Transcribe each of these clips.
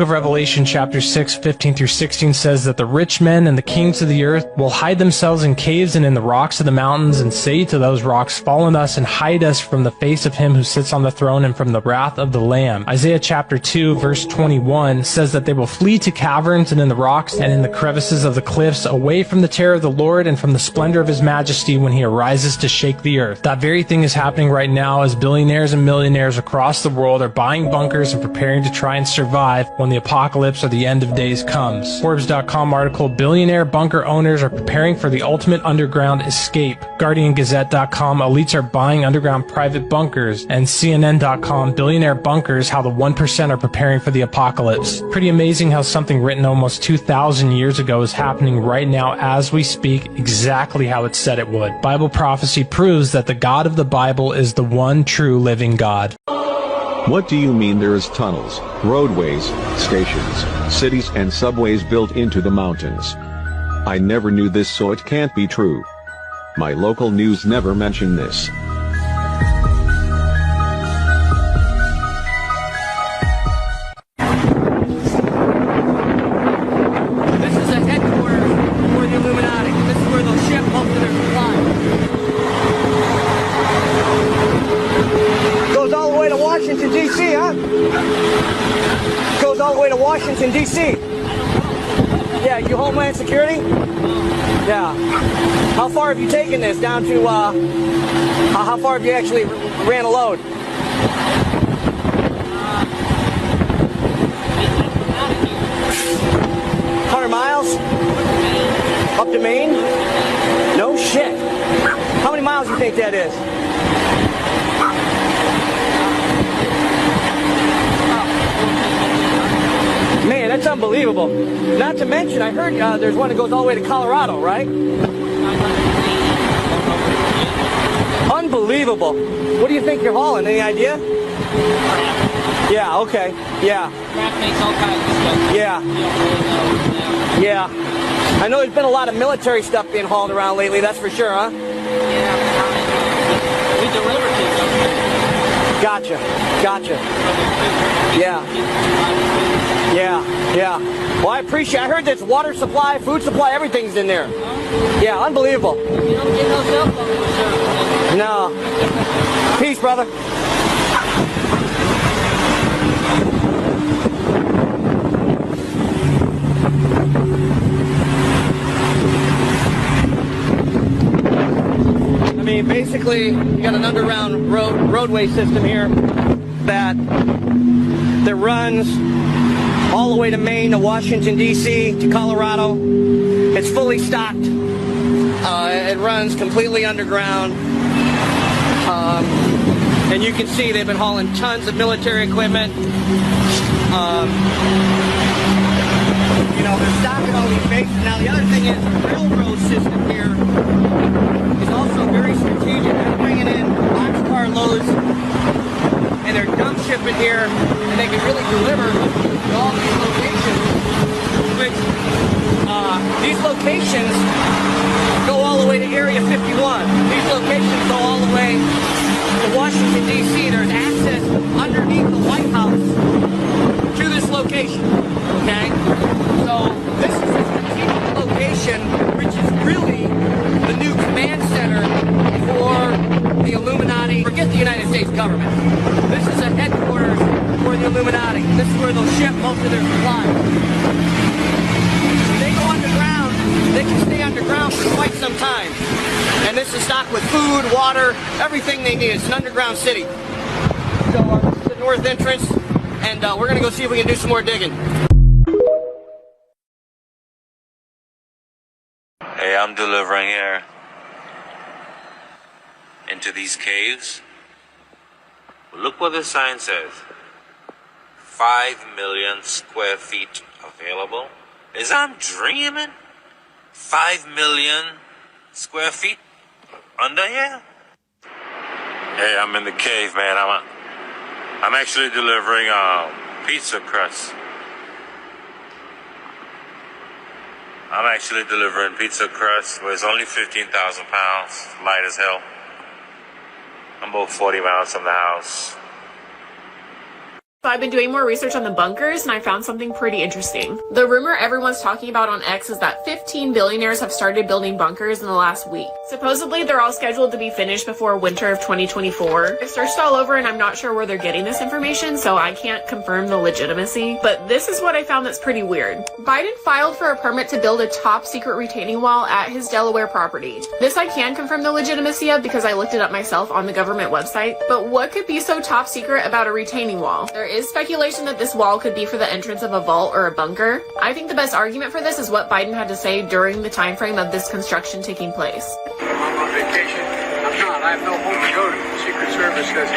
of Revelation chapter 6, 15 through 16 says that the rich men and the kings of the earth will hide themselves in caves and in the rocks of the mountains and say to those rocks, fall on us and hide us from the face of him who sits on the throne and from the wrath of the Lamb. Isaiah chapter 2 verse 21 says that they will flee to caverns and in the rocks and in the crevices of the cliffs, away from the terror of the Lord and from the splendor of his majesty when he arises to shake the earth. That very thing is happening right now as billionaires and millionaires across the world are buying bunkers and preparing to try and survive when the apocalypse or the end of days comes. Forbes.com article, billionaire bunker owners are preparing for the ultimate underground escape. GuardianGazette.com, elites are buying underground private bunkers. And CNN.com, billionaire bunkers, how the 1% are preparing for the apocalypse. Pretty amazing how something written almost 2,000 years ago is happening right now as we speak, exactly how it said it would. Bible prophecy proves that the God of the Bible is the one true living God. What do you mean there's tunnels, roadways, stations, cities and subways built into the mountains? I never knew this, so it can't be true. My local news never mentioned this. This is a headquarters for the Illuminati. This is where they'll ship most of their supplies. Goes all the way to Washington, D.C., huh? Goes all the way to Washington, D.C. Yeah, you Homeland Security? Yeah. How far have you taken this down to, how far have you actually ran a load? Miles? Up to Maine? No shit. How many miles do you think that is? Man, that's unbelievable. Not to mention, I heard there's one that goes all the way to Colorado, right? Unbelievable. What do you think you're hauling? Any idea? Yeah, okay. Yeah. Yeah. Yeah. I know there's been a lot of military stuff being hauled around lately, that's for sure, huh? Yeah. We deliver to them. Gotcha. Gotcha. Yeah. Yeah. Yeah. Well, I appreciate it. I heard there's water supply, food supply, everything's in there. Yeah, unbelievable. You don't get no cell phone service. No. Peace, brother. I mean, basically, you got an underground roadway system here that runs all the way to Maine, to Washington, D.C., to Colorado. It's fully stocked. It runs completely underground. And you can see they've been hauling tons of military equipment. You know, they're stocking all these bases. Now, the other thing is the railroad system here is also very strategic. They're bringing in boxcar loads, and they're dump shipping here, and they can really deliver to all these locations, which these locations go all the way to Area 51. These locations go all the way to Washington, D.C. There's access underneath the White House to this location, okay? So this is a strategic location, which is really the new command center for the Illuminati. Forget the United States government. This is a headquarters for the Illuminati. This is where they'll ship most of their supplies. If they go underground, they can stay underground for quite some time. And this is stocked with food, water, everything they need. It's an underground city. So this is the north entrance, and we're going to go see if we can do some more digging. Hey, I'm delivering here into these caves. Look what the sign says. 5 million square feet available. Is I'm dreaming? 5 million square feet under here? Hey, I'm in the cave, man. I'm actually delivering pizza crust. I'm actually delivering pizza crust, where it's only 15,000 pounds, light as hell. I'm about 40 miles from the house. So I've been doing more research on the bunkers and I found something pretty interesting. The rumor everyone's talking about on X is that 15 billionaires have started building bunkers in the last week. Supposedly they're all scheduled to be finished before winter of 2024. I've searched all over and I'm not sure where they're getting this information, so I can't confirm the legitimacy. But this is what I found that's pretty weird. Biden filed for a permit to build a top secret retaining wall at his Delaware property. This I can confirm the legitimacy of because I looked it up myself on the government website. But what could be so top secret about a retaining wall? There is speculation that this wall could be for the entrance of a vault or a bunker. I think the best argument for this is what Biden had to say during the time frame of this construction taking place. I'm on vacation. I'm not. I have no home to go to. The Secret Service has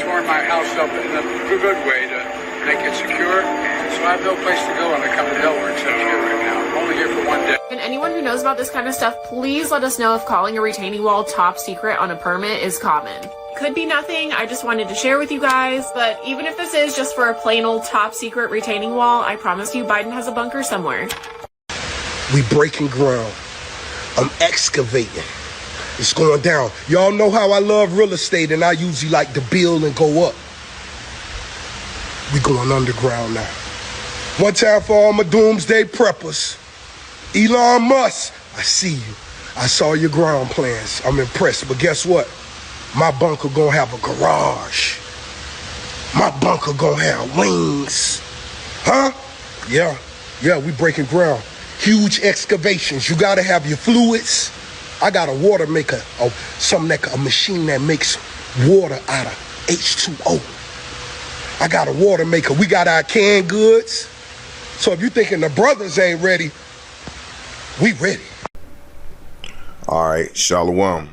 torn my house up in a good way to make it secure. So I have no place to go when I come to Delaware except here right now. I'm only here for one day. And anyone who knows about this kind of stuff, please let us know if calling a retaining wall top secret on a permit is common. Could be nothing, I just wanted to share with you guys, but even if this is just for a plain old top secret retaining wall, I promise you Biden has a bunker somewhere. We breaking ground. I'm excavating. It's going down. Y'all know how I love real estate and I usually like to build and go up. We going underground now. One time for all my doomsday preppers. Elon Musk, I see you. I saw your ground plans. I'm impressed, but guess what? My bunker gonna have a garage. My bunker gonna have wings. Huh? Yeah, we breaking ground. Huge excavations. You gotta have your fluids. I got a water maker, a machine that makes water out of H2O. I got a water maker. We got our canned goods. So if you thinking the brothers ain't ready, we ready. All right, Shalom.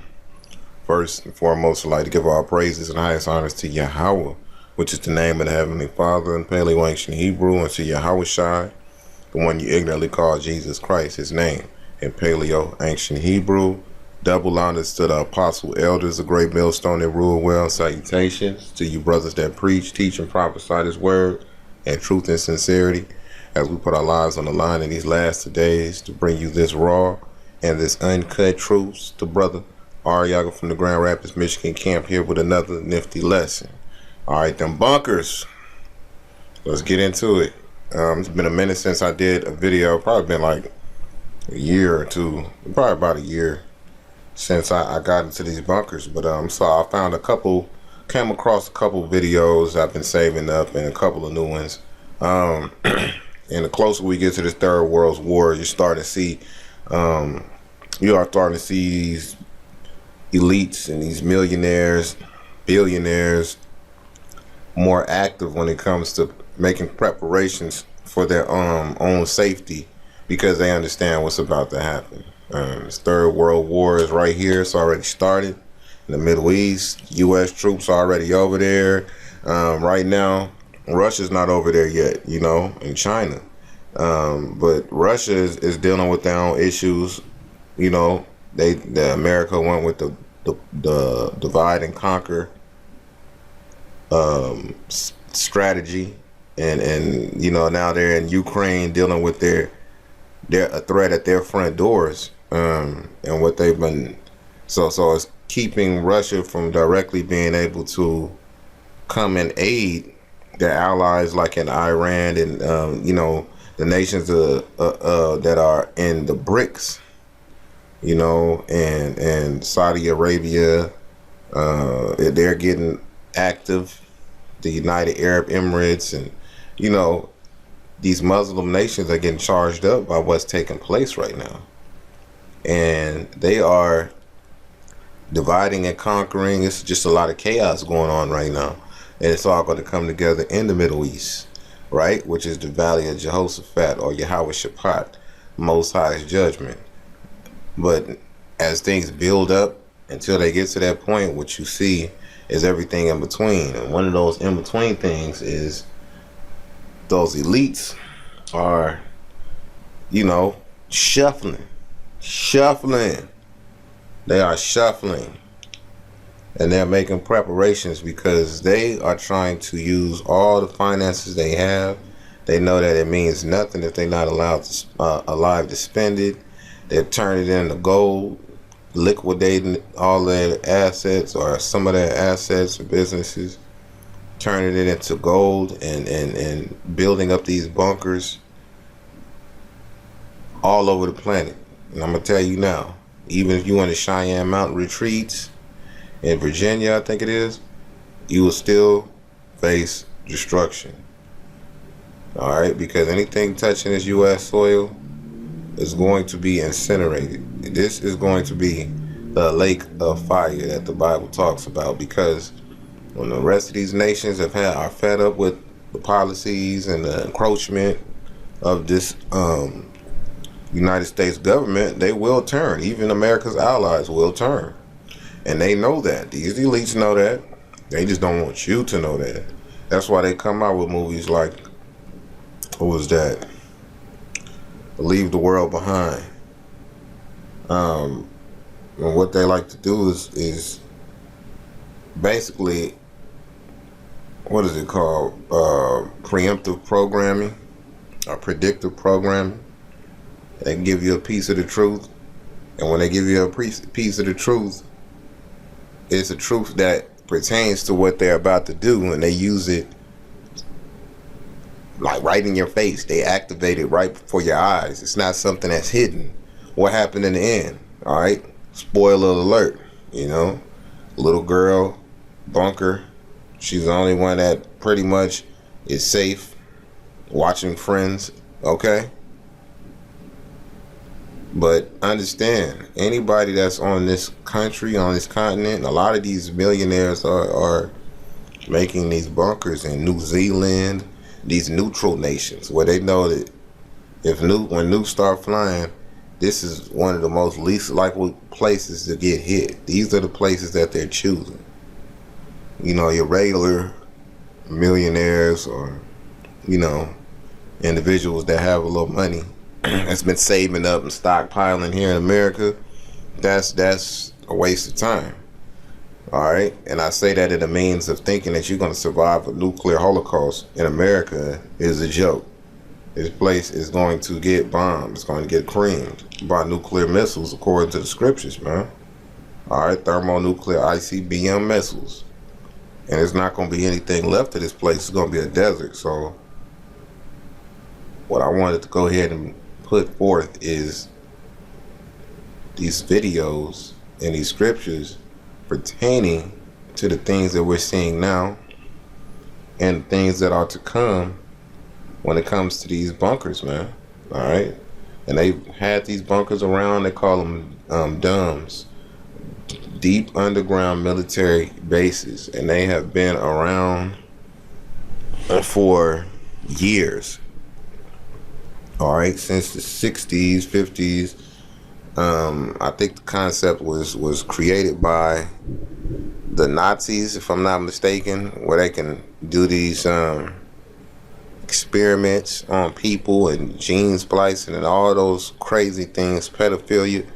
First and foremost, I'd like to give our praises and highest honors to Yahweh, which is the name of the Heavenly Father in Paleo Ancient Hebrew, and to Yahweh Shai, the one you ignorantly call Jesus Christ, his name in Paleo Ancient Hebrew. Double honors to the apostle elders, the great millstone that rule well. Salutations to you brothers that preach, teach, and prophesy this word in truth and sincerity, as we put our lives on the line in these last 2 days to bring you this raw and this uncut truths. To brother Ariaga from the Grand Rapids, Michigan camp here with another nifty lesson. All right, them bunkers. Let's get into it. It's been a minute since I did a video. Probably been like a year or two, probably about a year since I got into these bunkers. But so I found came across a couple videos I've been saving up and a couple of new ones. And the closer we get to this Third World War, you're starting to see, you are starting to see these elites and these millionaires, billionaires more active when it comes to making preparations for their own safety, because they understand what's about to happen. This Third World War is right here. It's already started in the Middle East. U.S. troops are already over there. Right now, Russia's not over there yet, in China. But Russia is dealing with their own issues. America went with the divide and conquer strategy, and now they're in Ukraine dealing with a threat at their front doors, and what they've been so it's keeping Russia from directly being able to come and aid their allies like in Iran and the nations that are in the BRICS, and Saudi Arabia. They're getting active. The United Arab Emirates, and these Muslim nations are getting charged up by what's taking place right now, and they are dividing and conquering. It's just a lot of chaos going on right now, and it's all going to come together in the Middle East, right, which is the Valley of Jehoshaphat, or Yahweh Shaphat, Most High's judgment. But as things build up until they get to that point, what you see is everything in between. And one of those in between things is those elites are, shuffling. They are shuffling. And they're making preparations because they are trying to use all the finances they have. They know that it means nothing if they're not alive to spend it. They're turning it into gold, liquidating all their assets or some of their assets or businesses, turning it into gold and building up these bunkers all over the planet. And I'm gonna tell you now, even if you in the Cheyenne Mountain retreats in Virginia, I think it is, you will still face destruction. All right, because anything touching this U.S. soil is going to be incinerated. This is going to be the lake of fire that the Bible talks about, because when the rest of these nations are fed up with the policies and the encroachment of this United States government, they will turn. Even America's allies will turn. And they know that. These elites know that. They just don't want you to know that. That's why they come out with movies like, what was that? Leave the World Behind. And what they like to do is basically, what is it called? Preemptive programming or predictive programming. They give you a piece of the truth, and when they give you a piece of the truth, it's a truth that pertains to what they're about to do, and they use it like right in your face. They activate it right before your eyes. It's not something that's hidden. What happened in the end? All right, spoiler alert. You know, little girl, bunker. She's the only one that pretty much is safe, watching Friends. Okay. But understand, anybody that's on this country, on this continent, a lot of these millionaires are making these bunkers in New Zealand, these neutral nations, where they know that when nukes start flying, this is one of the most least likely places to get hit. These are the places that they're choosing. You know, your regular millionaires or, you know, individuals that have a little money that's been saving up and stockpiling here in America, that's a waste of time. All right, and I say that in the means of thinking that you're going to survive a nuclear holocaust in America is a joke. This place is going to get bombed. It's going to get creamed by nuclear missiles, according to the scriptures, man. All right, thermonuclear ICBM missiles, and there's not going to be anything left of this place. It's going to be a desert. So, what I wanted to go ahead and put forth is these videos and these scriptures pertaining to the things that we're seeing now and things that are to come when it comes to these bunkers, man. All right, and they've had these bunkers around. They call them DUMBs, deep underground military bases, and they have been around for years. All right, since the 60s, 50s. I think the concept was created by the Nazis, if I'm not mistaken, where they can do these experiments on people and gene splicing and all those crazy things, pedophilia,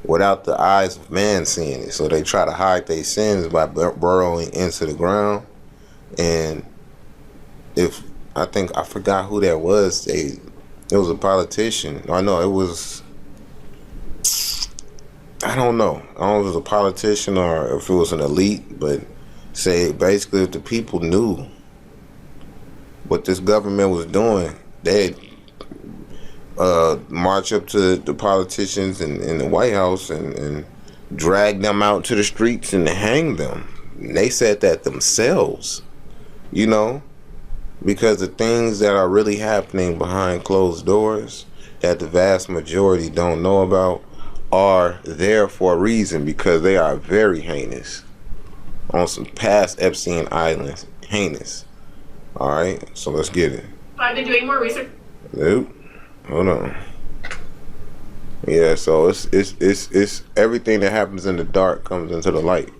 without the eyes of man seeing it. So they try to hide their sins by burrowing into the ground. And I forgot who that was. It was a politician. I know it was, I don't know if it was a politician or if it was an elite, but say basically if the people knew what this government was doing, they'd march up to the politicians in the White House and drag them out to the streets and hang them. And they said that themselves, you know, because the things that are really happening behind closed doors that the vast majority don't know about are there for a reason, because they are very heinous. On some past Epstein Island heinous. All right, so let's get it. I've been doing more research. Nope. Hold on. Yeah, so it's everything that happens in the dark comes into the light.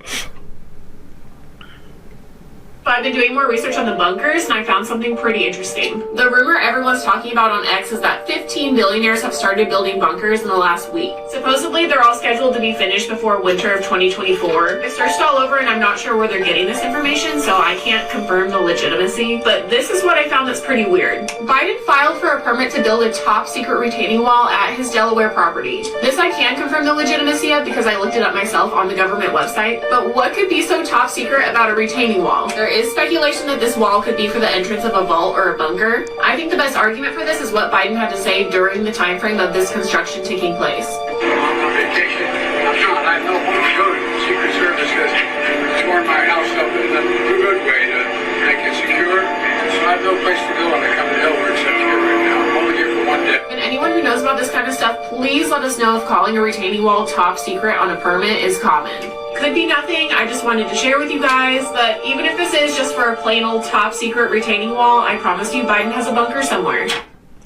I've been doing more research on the bunkers, and I found something pretty interesting. The rumor everyone's talking about on X is that 15 billionaires have started building bunkers in the last week. Supposedly, they're all scheduled to be finished before winter of 2024. I searched all over, and I'm not sure where they're getting this information, so I can't confirm the legitimacy, but this is what I found that's pretty weird. Biden filed for a permit to build a top-secret retaining wall at his Delaware property. This I can confirm the legitimacy of because I looked it up myself on the government website, but what could be so top-secret about a retaining wall? There is is speculation that this wall could be for the entrance of a vault or a bunker. I think the best argument for this is what Biden had to say during the time frame of this construction taking place. I'm on vacation. I'm not. I have no home to go to. The Secret Service has torn my house up in a good way to make it secure. So I have no place to go when I come to Delaware except here right now. I'm only here for 1 day. And anyone who knows about this kind of stuff, please let us know if calling a retaining wall top secret on a permit is common. Could be nothing, I just wanted to share with you guys that even if this is just for a plain old top secret retaining wall, I promise you Biden has a bunker somewhere.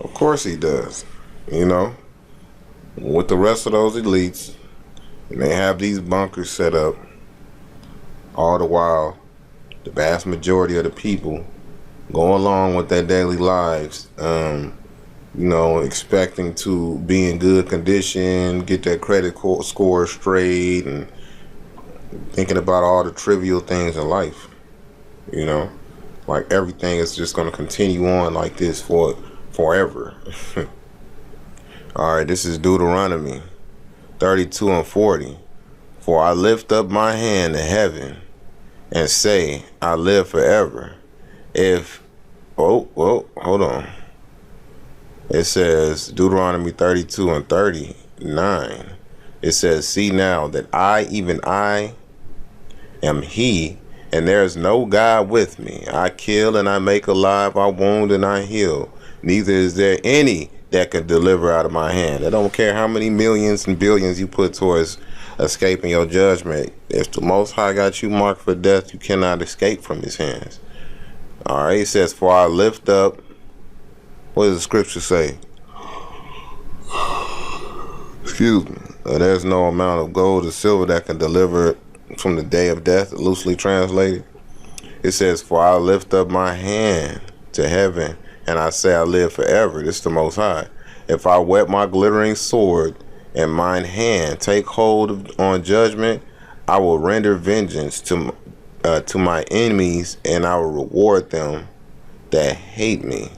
Of course he does. You know, with the rest of those elites, and they have these bunkers set up, all the while the vast majority of the people go along with their daily lives, you know, expecting to be in good condition, get their credit score straight, and thinking about all the trivial things in life. You know, like everything is just going to continue on like this for forever. All right, this is Deuteronomy 32 and 40. For I lift up my hand to heaven and say, I live forever. If, hold on. It says, Deuteronomy 32 and 39. It says, see now that I, even I, am he, and there is no God with me. I kill and I make alive, I wound and I heal. Neither is there any that can deliver out of my hand. I don't care how many millions and billions you put towards escaping your judgment. If the Most High got you marked for death, you cannot escape from his hands. All right, it says, for I lift up, what does the scripture say? Excuse me. There's no amount of gold or silver that can deliver from the day of death, loosely translated. It says, for I lift up my hand to heaven and I say I live forever. This is the Most High. If I whet my glittering sword and mine hand take hold on judgment, I will render vengeance to my enemies, and I will reward them that hate me.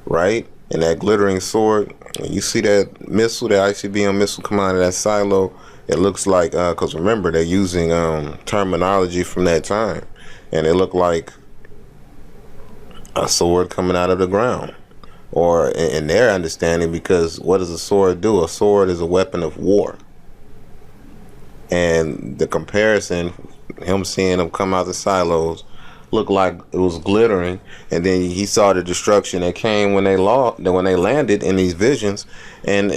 Right? And that glittering sword, you see that missile, that ICBM missile come out of that silo, it looks like, because remember, they're using terminology from that time, and it looked like a sword coming out of the ground, or in their understanding, because what does a sword do? A sword is a weapon of war. And the comparison, him seeing them come out the silos, looked like it was glittering, and then he saw the destruction that came when they landed in these visions, and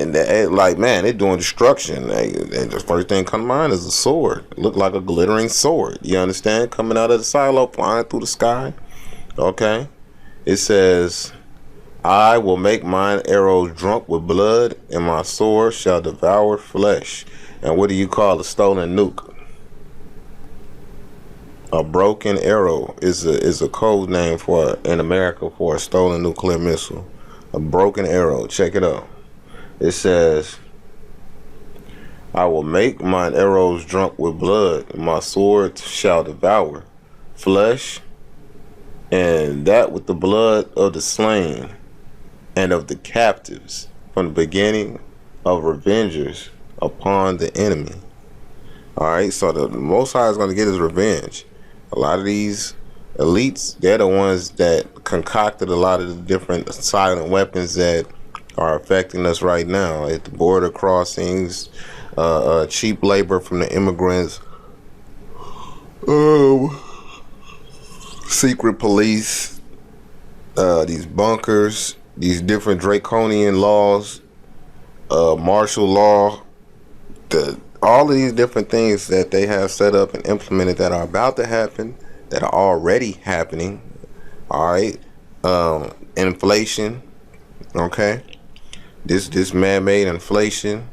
like, man, they're doing destruction. And the first thing come to mind is a sword. It looked like a glittering sword. You understand? Coming out of the silo, flying through the sky. Okay. It says, I will make mine arrows drunk with blood, and my sword shall devour flesh. And what do you call a stolen nuke? A broken arrow is a code name in America for a stolen nuclear missile. A broken arrow. Check it out. It says, I will make mine arrows drunk with blood, and my sword shall devour flesh, and that with the blood of the slain and of the captives, from the beginning of revengers upon the enemy. All right, so the Most High is going to get his revenge. A lot of these elites, they're the ones that concocted a lot of the different silent weapons that are affecting us right now. At the border crossings, cheap labor from the immigrants, secret police, these bunkers, these different draconian laws, martial law, all of these different things that they have set up and implemented that are about to happen, that are already happening. All right, inflation. Okay, this man-made inflation.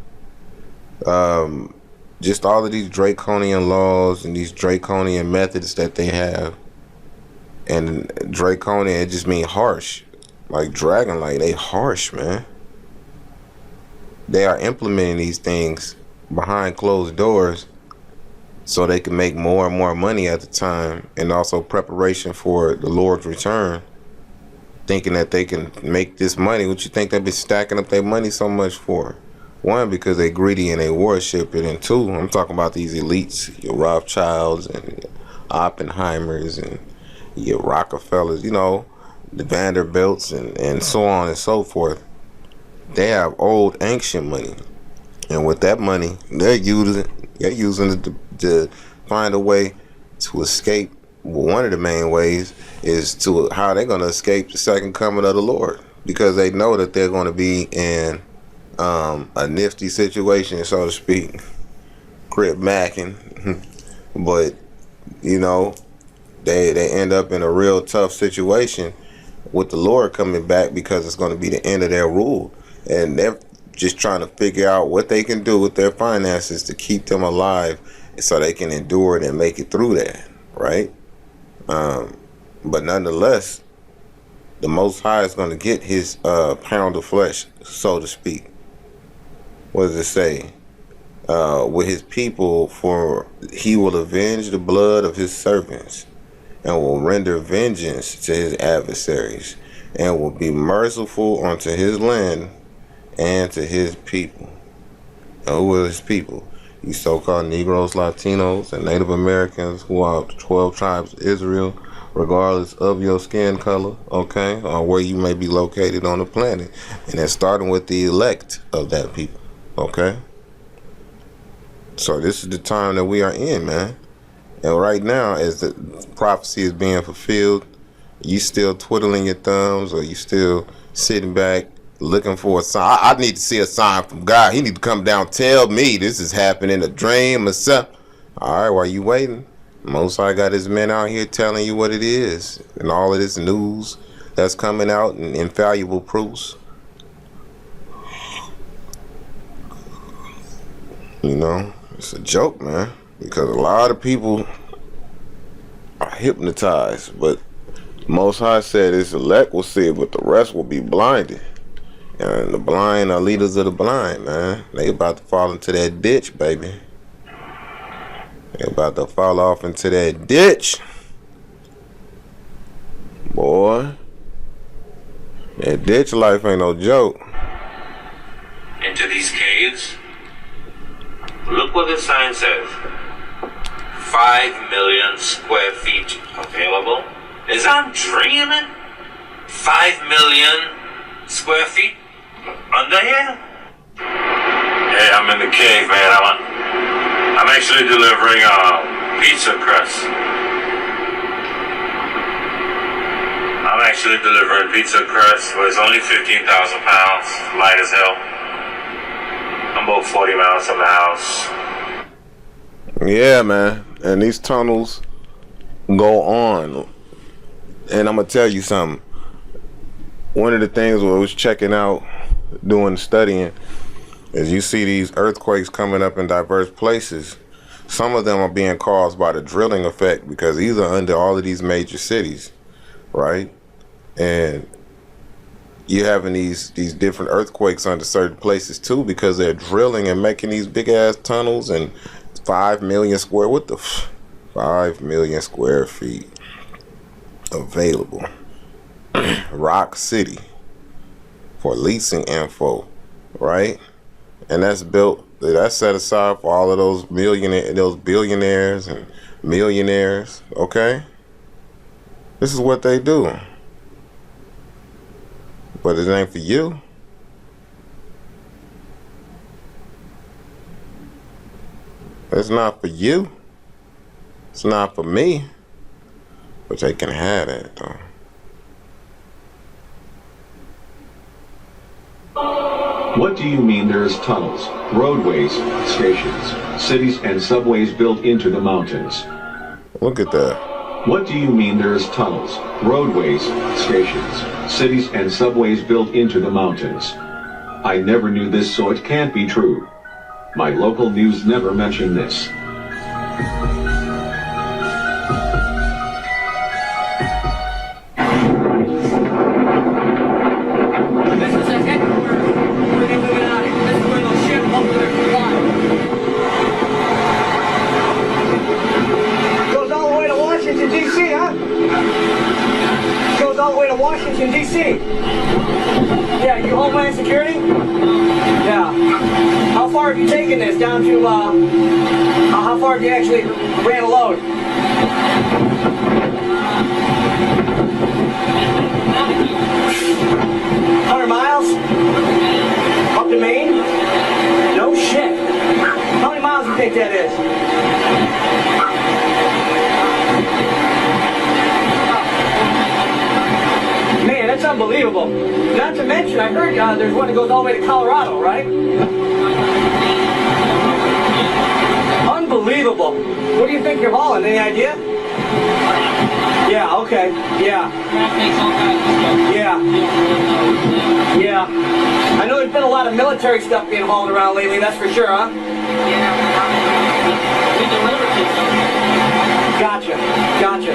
Just all of these draconian laws and these draconian methods that they have. And draconian, it just means harsh. Like Dragonlight, they harsh, man. They are implementing these things behind closed doors so they can make more and more money at the time, and also preparation for the Lord's return, thinking that they can make this money. What you think they've been stacking up their money so much for? One, because they greedy and they worship it, and two, I'm talking about these elites, your Rothschilds and Oppenheimers and your Rockefellers, you know, the Vanderbilts and so on and so forth. They have old ancient money. And with that money, they're using it to find a way to escape. One of the main ways is to how they're going to escape the second coming of the Lord, because they know that they're going to be in a nifty situation, so to speak, crip macking, but you know, they end up in a real tough situation with the Lord coming back, because it's going to be the end of their rule, and they're just trying to figure out what they can do with their finances to keep them alive so they can endure it and make it through that, right? But nonetheless, the Most High is going to get his pound of flesh, so to speak. What does it say? With his people, for he will avenge the blood of his servants, and will render vengeance to his adversaries, and will be merciful unto his land and to his people. And who are his people? These so-called Negroes, Latinos, and Native Americans, who are the 12 tribes of Israel, regardless of your skin color, okay, or where you may be located on the planet. And that's starting with the elect of that people, okay? So this is the time that we are in, man. And right now, as the prophecy is being fulfilled, you still twiddling your thumbs, or you still sitting back looking for a sign. I need to see a sign from God. He need to come down, tell me this is happening, a dream or something. All right, while you waiting, Most High got his men out here telling you what it is, and all of this news that's coming out, and infallible proofs. You know, it's a joke, man, because a lot of people are hypnotized, but Most High said his elect will see it, but the rest will be blinded. And the blind are leaders of the blind, man. They about to fall into that ditch, baby. They about to fall off into that ditch. Boy, that ditch life ain't no joke. Into these caves? Look what the sign says. 5 million square feet available. Is I'm dreaming? 5 million square feet under here? Hey, I'm in the cave, man. I'm actually delivering pizza crust. I'm actually delivering pizza crust, but it's only 15,000 pounds, light as hell. I'm about 40 miles from the house. Yeah, man. And these tunnels go on. And I'm going to tell you something. One of the things I was checking out, doing studying, is you see these earthquakes coming up in diverse places. Some of them are being caused by the drilling effect, because these are under all of these major cities, right? And you're having these different earthquakes under certain places too, because they're drilling and making these big ass tunnels, and 5 million square, 5 million square feet available. Rock City for leasing info, right? And that's set aside for all of those billionaires and millionaires, okay? This is what they do. But it ain't for you. It's not for you. It's not for me. But they can have that, though. What do you mean there's tunnels, roadways, stations, cities, and subways built into the mountains? Look at that. What do you mean there's tunnels, roadways, stations, cities, and subways built into the mountains? I never knew this, so it can't be true. My local news never mentioned this. Washington, D.C. Yeah, you Homeland Security? Yeah. How far have you taken this down to, how far have you actually ran a load? 100 miles? Up to Maine? No shit. How many miles do you think that is? Man, that's unbelievable. Not to mention, I heard there's one that goes all the way to Colorado, right? Unbelievable. What do you think you're hauling? Any idea? Yeah, okay. Yeah. Yeah. Yeah. I know there's been a lot of military stuff being hauled around lately, that's for sure, huh? We deliver to them. Gotcha. Gotcha.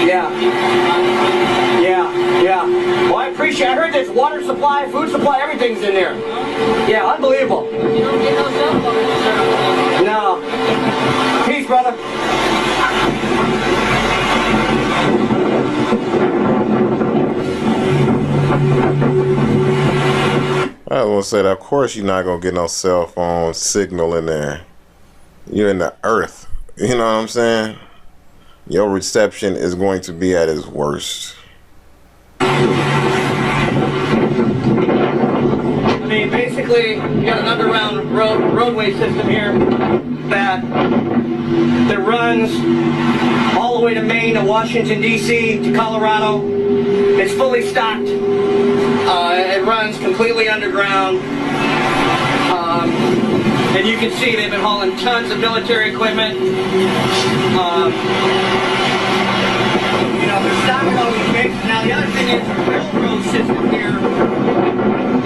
Yeah. Yeah. Yeah. Well, I appreciate it. I heard there's water supply, food supply, everything's in there. Yeah, unbelievable. You don't get no cell phone service. No. Peace, brother. I was gonna say that, of course you're not gonna get no cell phone signal in there. You're in the earth. You know what I'm saying? Your reception is going to be at its worst. I mean, basically, you got an underground roadway system here that runs all the way to Maine, to Washington, D.C., to Colorado. It's fully stocked. It runs completely underground. And you can see they've been hauling tons of military equipment. You know, they're stocking all these bases. Now, the other thing is the railroad system here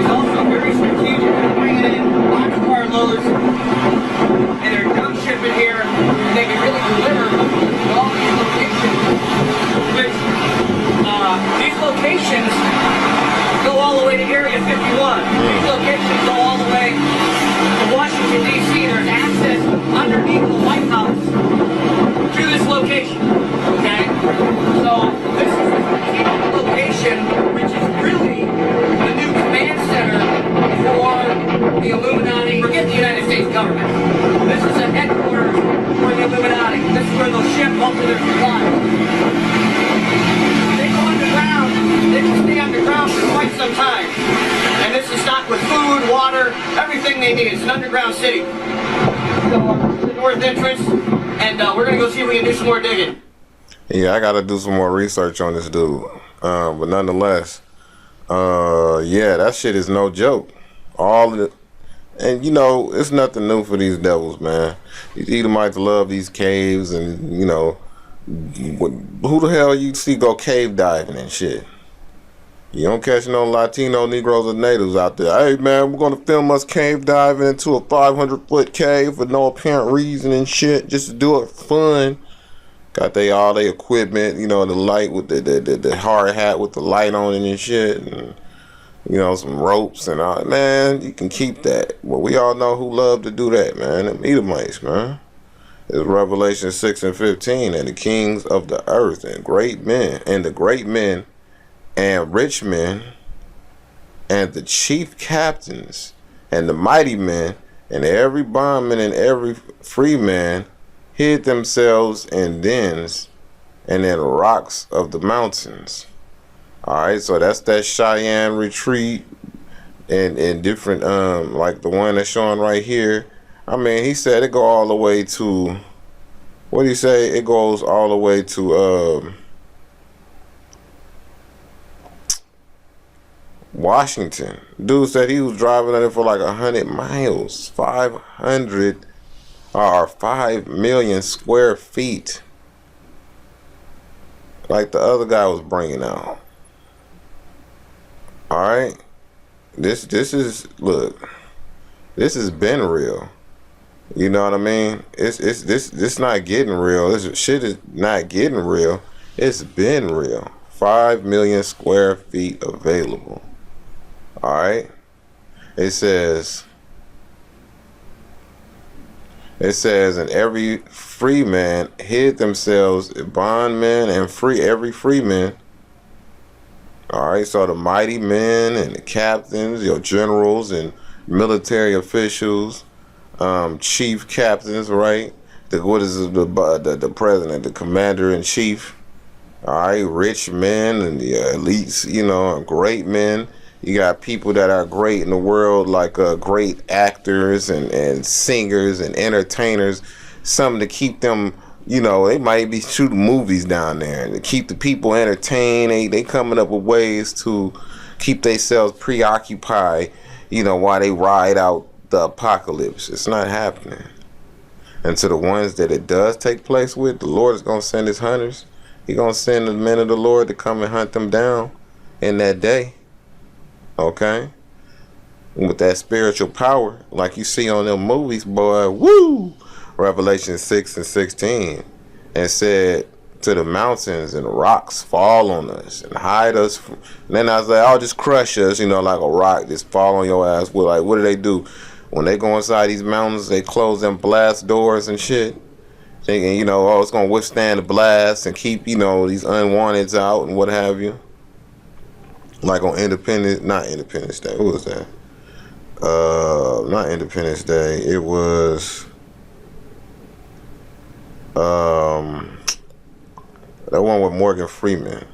is also very strategic. They're bringing in boxcar loads, and they're dump shipping here, and they can really deliver to all these locations, which these locations go all the way to Area 51. These locations go all the way to Washington, D.C. There's access underneath the White House to this location, okay? So this is a strategic location, which is really the new command center for the Illuminati. Forget the United States government. This is a headquarters for the Illuminati. This is where they'll ship most of their supplies. They go underground. They can stay underground for quite some time. And this is stocked with food, water, everything they need. It's an underground city. So the north entrance, and we're going to go see if we can do some more digging. Yeah, I gotta do some more research on this dude. But nonetheless, yeah, that shit is no joke. All of it. And you know, it's nothing new for these devils, man. These Edomites love these caves, and you know, who the hell you see go cave diving and shit? You don't catch no Latino, Negroes, or natives out there. Hey man, we're gonna film us cave diving into a 500-foot cave for no apparent reason and shit, just to do it for fun. Got all their equipment, you know, the light with the hard hat with the light on it and shit, and you know, some ropes and all. Man, you can keep that. But we all know who love to do that, man. Them Edomites, man. It's Revelation 6 and 15, and the kings of the earth and great men, and the great men and rich men, and the chief captains, and the mighty men, and every bondman and every free man hid themselves in dens and in rocks of the mountains. Alright, so that's that Cheyenne retreat and different, like the one that's showing right here. I mean, he said it go all the way to, what do you say? It goes all the way to, Washington. Dude said he was driving under for like 100 miles, 500 or 5 million square feet, like the other guy was bringing out. All right, this is, look, this has been real. You know what I mean? This not getting real. This shit is not getting real. It's been real. 5 million square feet available. All right. It says, and every free man hid themselves, bondmen and every free man. All right, so the mighty men and the captains, your generals and military officials, chief captains, right? What is the president, the commander in chief? All right, rich men and the elites, you know, great men. You got people that are great in the world, like great actors and singers and entertainers. Something to keep them, you know, they might be shooting movies down there and to keep the people entertained. They coming up with ways to keep themselves preoccupied, you know, while they ride out the apocalypse. It's not happening. And to the ones that it does take place with, the Lord is going to send his hunters. He's going to send the men of the Lord to come and hunt them down in that day. Okay? With that spiritual power, like you see on them movies, boy, woo! Revelation 6 and 16. And said to the mountains and the rocks, fall on us and hide us. And then I was like, I'll just crush us, you know, like a rock, just fall on your ass. Well, like, what do they do? When they go inside these mountains, they close them blast doors and shit. Thinking, you know, oh, it's going to withstand the blast and keep, you know, these unwanteds out and what have you. Like on not Independence Day. Who was that? Not Independence Day. It was, that one with Morgan Freeman.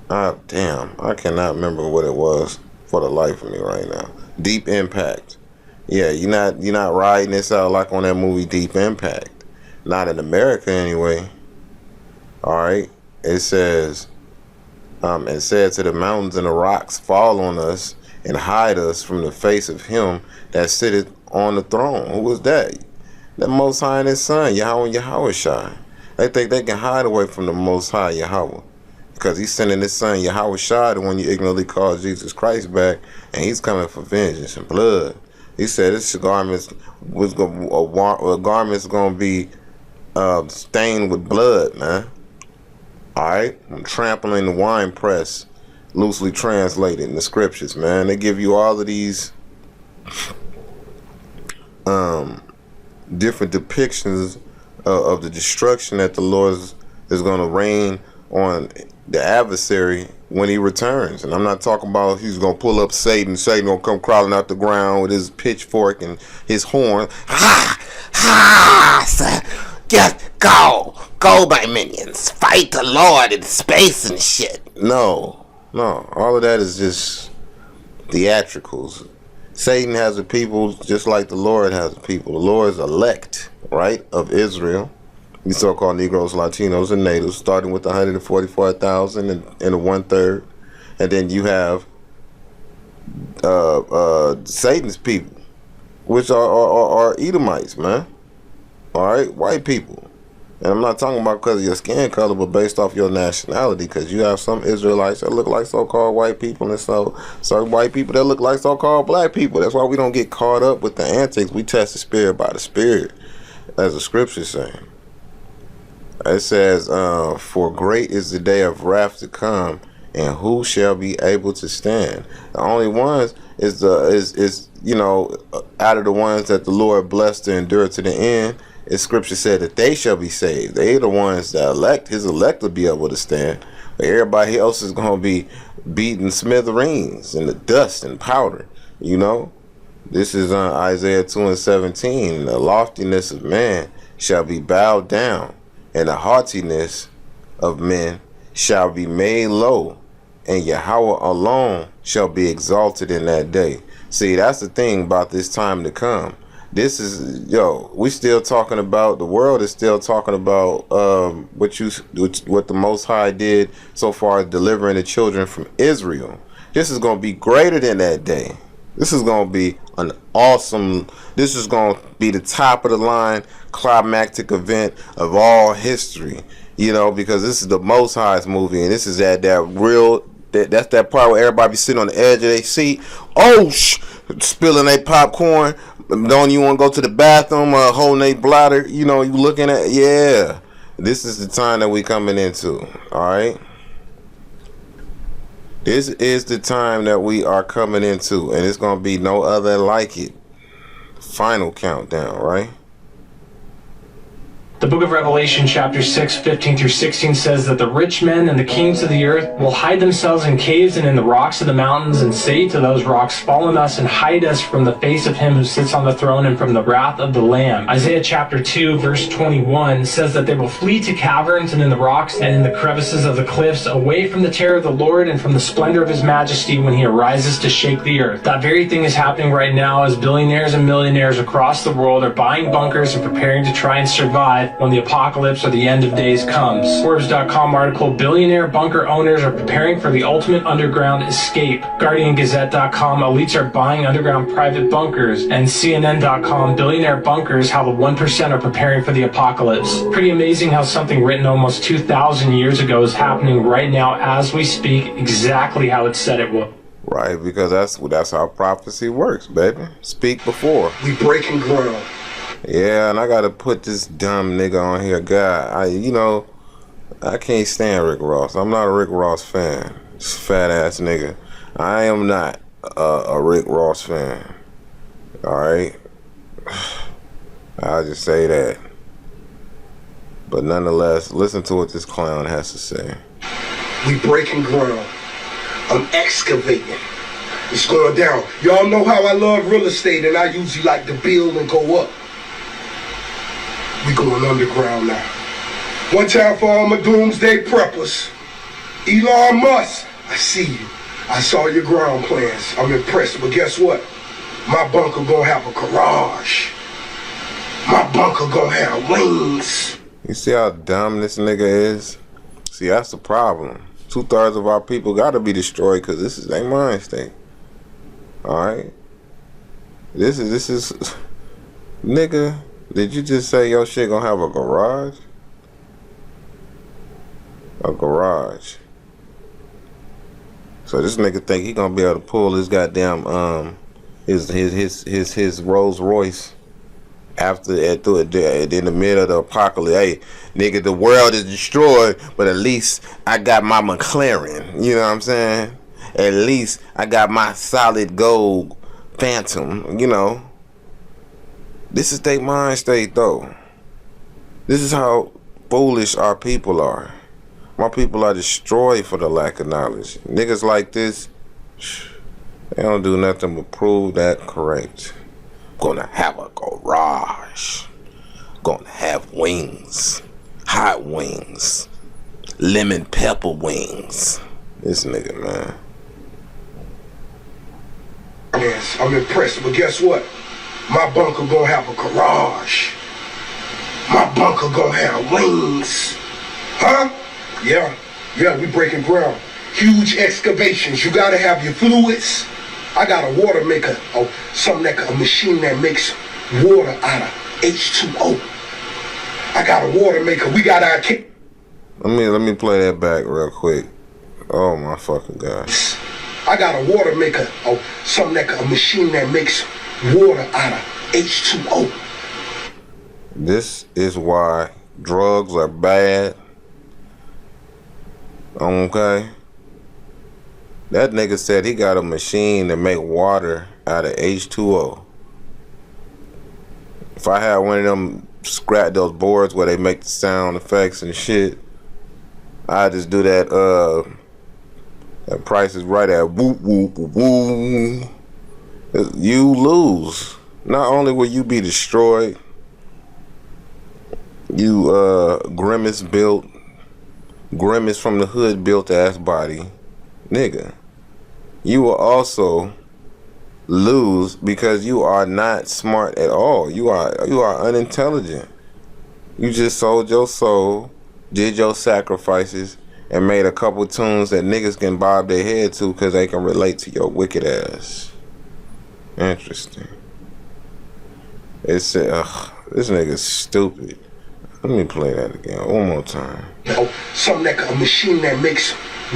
Damn, I cannot remember what it was for the life of me right now. Deep Impact. Yeah, you're not riding this out like on that movie Deep Impact. Not in America anyway. All right. It says, and said to the mountains and the rocks, fall on us and hide us from the face of him that sitteth on the throne. Who was that? The Most High and his son, Yahweh and Yahushua. They think they can hide away from the Most High Yahweh because he's sending his son Yahushua, the one you ignorantly call Jesus Christ, back, and he's coming for vengeance and blood. He said this garment's going to be stained with blood, man. All right, I'm trampling the wine press, loosely translated in the scriptures, man. They give you all of these different depictions of the destruction that the Lord is going to rain on the adversary when he returns. And I'm not talking about he's going to pull up Satan. Satan going to come crawling out the ground with his pitchfork and his horn. Ha! Ha! Go, my minions. Fight the Lord in space and shit. No. All of that is just theatricals. Satan has a people just like the Lord has a people. The Lord is elect, right, of Israel. These so-called Negroes, Latinos, and Natives, starting with 144,000 and a 1/3. And then you have Satan's people, which are Edomites, man. All right, white people. And I'm not talking about because of your skin color, but based off your nationality, because you have some Israelites that look like so-called white people, and so certain white people that look like so-called black people. That's why we don't get caught up with the antics. We test the spirit by the spirit, as the scripture's saying. It says, for great is the day of wrath to come, and who shall be able to stand? The only ones is you know, out of the ones that the Lord blessed to endure to the end. As scripture said that they shall be saved. They are the ones that elect. His elect will be able to stand. But everybody else is going to be beating smithereens in the dust and powder. You know, this is on Isaiah 2 and 17. The loftiness of man shall be bowed down, and the haughtiness of men shall be made low, and Yahweh alone shall be exalted in that day. See, that's the thing about this time to come. This is, we still talking about, the world is still talking about what the Most High did so far as delivering the children from Israel. This is going to be greater than that day. This is going to be this is going to be the top of the line climactic event of all history, you know, because this is the Most High's movie, and this is that's that part where everybody be sitting on the edge of their seat, spilling their popcorn. Don't you want to go to the bathroom or holding a bladder? You know, you looking at, yeah. This is the time that we coming into, all right? This is the time that we are coming into, and it's going to be no other like it. Final countdown, right? The book of Revelation chapter 6, 15 through 16 says that the rich men and the kings of the earth will hide themselves in caves and in the rocks of the mountains and say to those rocks, fall on us and hide us from the face of him who sits on the throne and from the wrath of the Lamb. Isaiah chapter 2 verse 21 says that they will flee to caverns and in the rocks and in the crevices of the cliffs, away from the terror of the Lord and from the splendor of his majesty when he arises to shake the earth. That very thing is happening right now as billionaires and millionaires across the world are buying bunkers and preparing to try and survive when the apocalypse or the end of days comes. Forbes.com article, billionaire bunker owners are preparing for the ultimate underground escape. GuardianGazette.com, elites are buying underground private bunkers. And CNN.com, billionaire bunkers, how the 1% are preparing for the apocalypse. Pretty amazing how something written almost 2,000 years ago is happening right now as we speak, exactly how it said it would. Right, because that's how prophecy works, baby. Speak before. We breaking ground. Yeah, and I gotta put this dumb nigga on here. God, I can't stand Rick Ross. I'm not a Rick Ross fan. This fat ass nigga. I am not a Rick Ross fan. Alright? I'll just say that. But nonetheless, listen to what this clown has to say. We breaking ground. I'm excavating. It's going down. Y'all know how I love real estate and I usually like to build and go up. We going underground now. One time for all my doomsday preppers. Elon Musk, I see you. I saw your ground plans. I'm impressed, but guess what? My bunker gonna have a garage. My bunker gonna have wings. You see how dumb this nigga is? See, that's the problem. 2/3 of our people gotta be destroyed because this is their mind state. Alright? This is nigga, did you just say your shit gonna have a garage? A garage. So this nigga think he gonna be able to pull his goddamn his Rolls Royce after in the middle of the apocalypse. Hey, nigga, the world is destroyed, but at least I got my McLaren. You know what I'm saying? At least I got my solid gold Phantom. You know. This is their mind state, though. This is how foolish our people are. My people are destroyed for the lack of knowledge. Niggas like this, they don't do nothing but prove that correct. Gonna have a garage. Gonna have wings. Hot wings. Lemon pepper wings. This nigga, man. Yes, I'm impressed, but guess what? My bunker gonna have a garage. My bunker gonna have wings. Huh? Yeah, we breaking ground. Huge excavations. You gotta have your fluids. I got a water maker, a machine that makes water out of H2O. I got a water maker. We got our Let me play that back real quick. Oh my fucking god. I got a water maker, a machine that makes water out of H2O. This is why drugs are bad. Okay? That nigga said he got a machine to make water out of H2O. If I had one of them scratch those boards where they make the sound effects and shit, I just do that that Price is Right at whoop whoop whoop. You lose. Not only will you be destroyed, you Grimace from the hood built ass body, nigga. You will also lose because you are not smart at all. You are unintelligent. You just sold your soul, did your sacrifices, and made a couple tunes that niggas can bob their head to because they can relate to your wicked ass. Interesting. It's this nigga's stupid. Let me play that again one more time. A machine that makes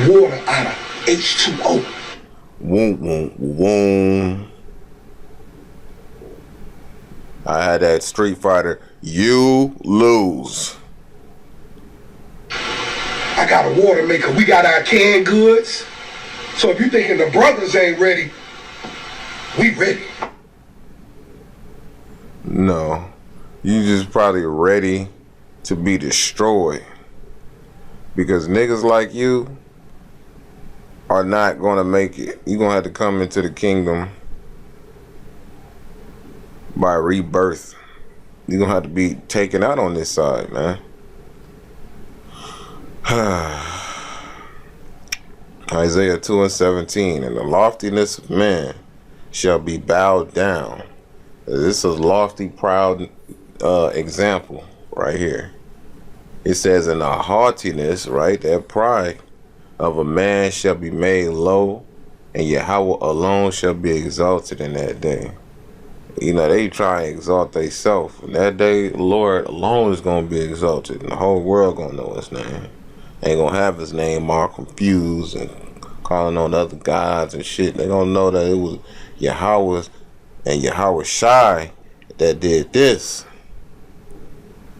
water out of H2O. Woom, woom, woom. I had that Street Fighter. You lose. I got a water maker. We got our canned goods. So if you thinking the brothers ain't ready, we ready. No. You just probably ready to be destroyed. Because niggas like you are not going to make it. You're going to have to come into the kingdom by rebirth. You're going to have to be taken out on this side, man. Isaiah 2:17, and the loftiness of man shall be bowed down. This is a lofty, proud example right here. It says, in the haughtiness, right, that pride of a man shall be made low, and Yahweh alone shall be exalted in that day. You know, they try and exalt themselves. In that day, the Lord alone is going to be exalted, and the whole world going to know his name. Ain't going to have his name all confused and calling on other gods and shit. They going to know that it was Yahweh and Yahweh Shai that did this.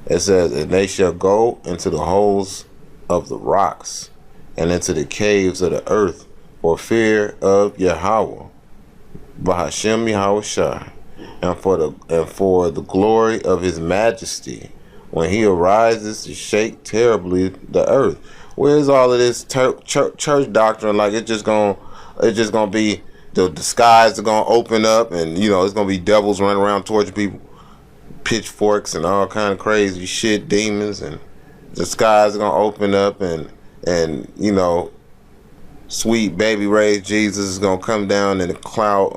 It says, and they shall go into the holes of the rocks and into the caves of the earth for fear of Yahweh, Bahashem Yahweh Shai, and for the glory of his majesty, when he arises to shake terribly the earth. Where's all of this church doctrine? Like it's just gonna be the skies are gonna open up, and you know it's gonna be devils running around torturing people, pitchforks and all kind of crazy shit, demons, and the skies are gonna open up, and you know, sweet baby raised Jesus is gonna come down in a cloud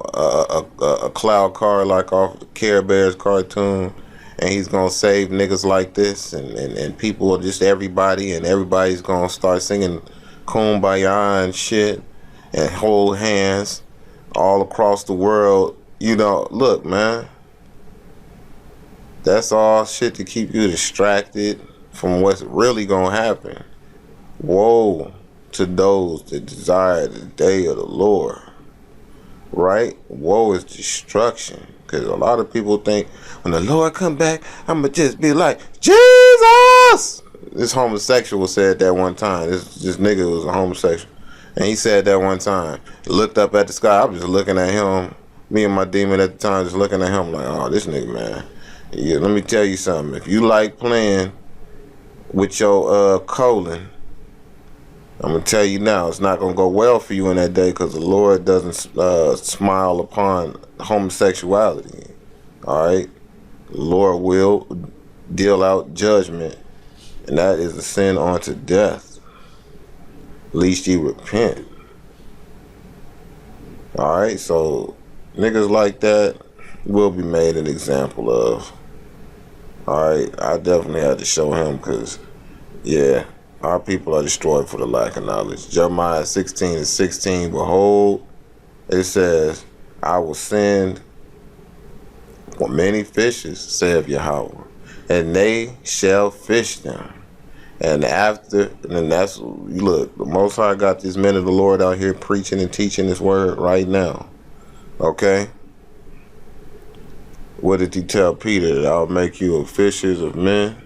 car like off the Care Bears cartoon. And he's gonna save niggas like this, and people, just everybody's gonna start singing Kumbaya and shit, and hold hands all across the world. You know, look, man, that's all shit to keep you distracted from what's really gonna happen. Woe to those that desire the day of the Lord, right? Woe is destruction. Because a lot of people think when the Lord come back, I'ma just be like, Jesus! This homosexual said that one time. This nigga was a homosexual. And he said that one time. Looked up at the sky. I was just looking at him. Me and my demon at the time just looking at him like, oh, this nigga, man. Yeah, let me tell you something. If you like playing with your colon, I'm going to tell you now, it's not going to go well for you in that day, because the Lord doesn't smile upon homosexuality. All right? The Lord will deal out judgment, and that is a sin unto death. Least ye repent. All right? So niggas like that will be made an example of. All right? I definitely had to show him, because, yeah, our people are destroyed for the lack of knowledge. Jeremiah 16:16, behold, it says, I will send for many fishes, saith Yahweh, and they shall fish them. And that's, look, the Most High got these men of the Lord out here preaching and teaching this word right now. Okay? What did he tell Peter? That I'll make you a fishers of men?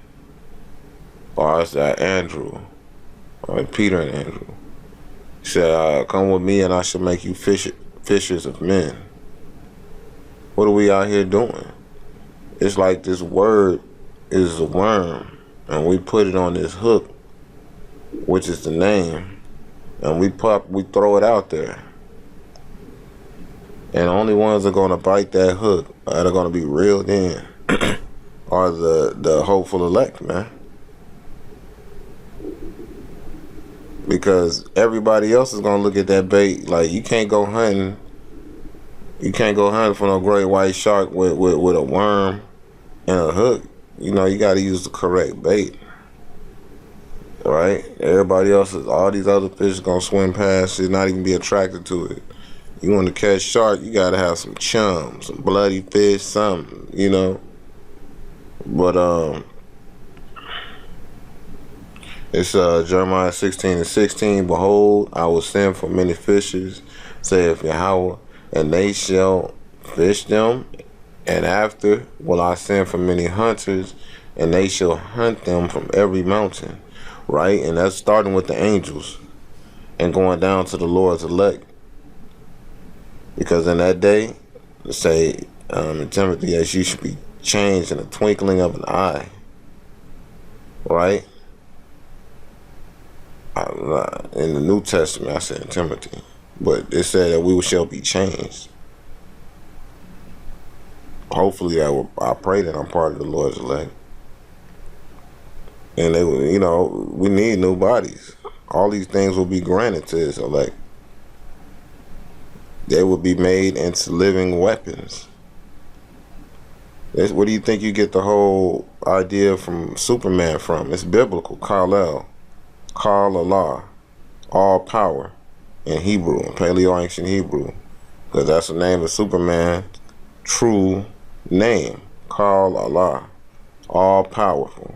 Or is that Andrew? All right, Peter and Andrew. He said, come with me and I shall make you fishers of men. What are we out here doing? It's like this word is a worm, and we put it on this hook, which is the name, and we throw it out there. And the only ones that are going to bite that hook, that are going to be reeled in, are the hopeful elect, man. Because everybody else is gonna look at that bait like you can't go hunting. You can't go hunting for no great white shark with a worm and a hook. You know, you gotta use the correct bait. Right? Everybody else all these other fish gonna swim past it, not even be attracted to it. You want to catch shark, you gotta have some chum, some bloody fish, something, you know. But it's Jeremiah 16:16. Behold, I will send for many fishers, saith Yahweh, and they shall fish them. And after will I send for many hunters, and they shall hunt them from every mountain. Right? And that's starting with the angels and going down to the Lord's elect. Because in that day, say in Timothy, as you should be changed in a twinkling of an eye. right? In the New Testament, I said in Timothy, but it said that we shall be changed. Hopefully, I pray that I'm part of the Lord's elect. And they, we need new bodies. All these things will be granted to His elect. They will be made into living weapons. Where do you think you get the whole idea from Superman from? It's biblical. Kal-El, Kal-Allah, all power in Hebrew, in Paleo-Ancient Hebrew, because that's the name of Superman, true name, Kal-Allah, all powerful,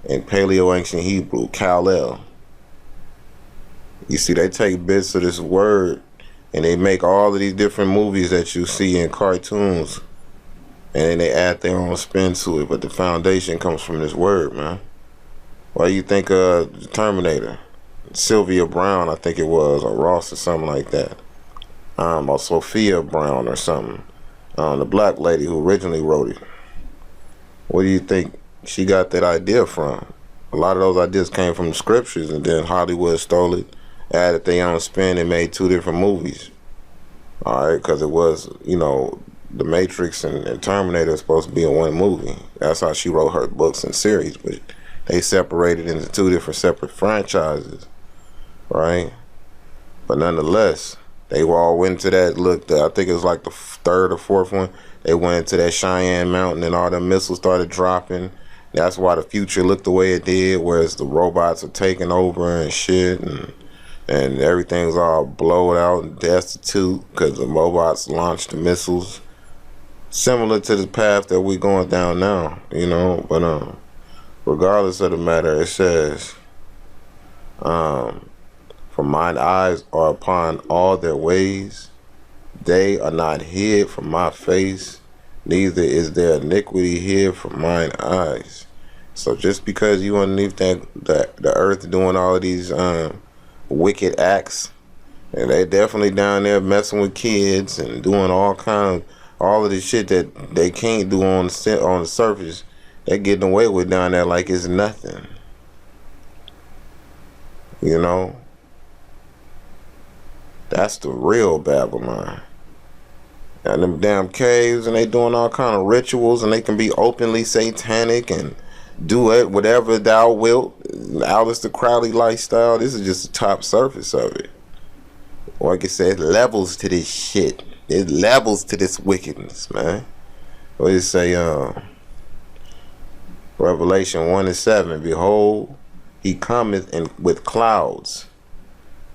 in Paleo-Ancient Hebrew, Kal-El. You see, they take bits of this word and they make all of these different movies that you see in cartoons, and then they add their own spin to it, but the foundation comes from this word, man. Why you think Terminator, Sylvia Brown, I think it was, or Ross or something like that, or Sophia Brown or something, the black lady who originally wrote it. Where do you think she got that idea from? A lot of those ideas came from the scriptures, and then Hollywood stole it, added their own spin, and made two different movies. All right, because it was, The Matrix and Terminator are supposed to be in one movie. That's how she wrote her books and series, but they separated into two different separate franchises, right? But nonetheless, they all went to that, I think it was like the third or fourth one, they went into that Cheyenne Mountain and all the missiles started dropping. That's why the future looked the way it did, whereas the robots are taking over and shit, and everything's all blowed out and destitute because the robots launched the missiles. Similar to the path that we're going down now, but regardless of the matter, it says, for mine eyes are upon all their ways, they are not hid from my face, neither is their iniquity hid from mine eyes. So just because you underneath the earth doing all of these wicked acts, and they definitely down there messing with kids and doing all of this shit that they can't do on the surface, they're getting away with down there like it's nothing. That's the real Babylon. And them damn caves, and they doing all kind of rituals, and they can be openly satanic and do it whatever thou wilt. Aleister Crowley lifestyle. This is just the top surface of it. Like I said, levels to this shit. There's levels to this wickedness, man. What did it say? Revelation 1:7. Behold, he cometh with clouds.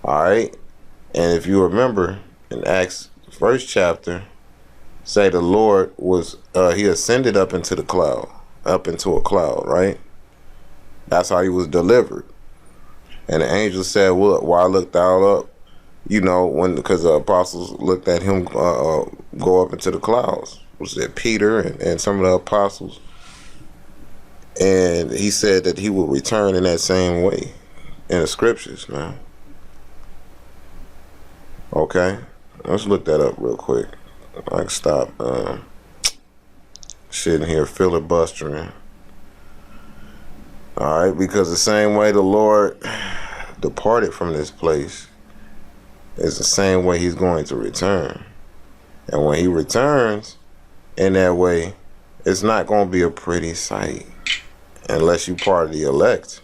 All right. And if you remember in Acts 1st chapter, say the Lord was he ascended up into a cloud, right? That's how he was delivered. And the angel said, "What? Why looked thou up?" Because the apostles looked at him go up into the clouds. Was it Peter and some of the apostles? And he said that he would return in that same way in the scriptures, man. Okay, let's look that up real quick. I can stop sitting here filibustering. All right, because the same way the Lord departed from this place is the same way he's going to return. And when he returns in that way, it's not going to be a pretty sight unless you part of the elect.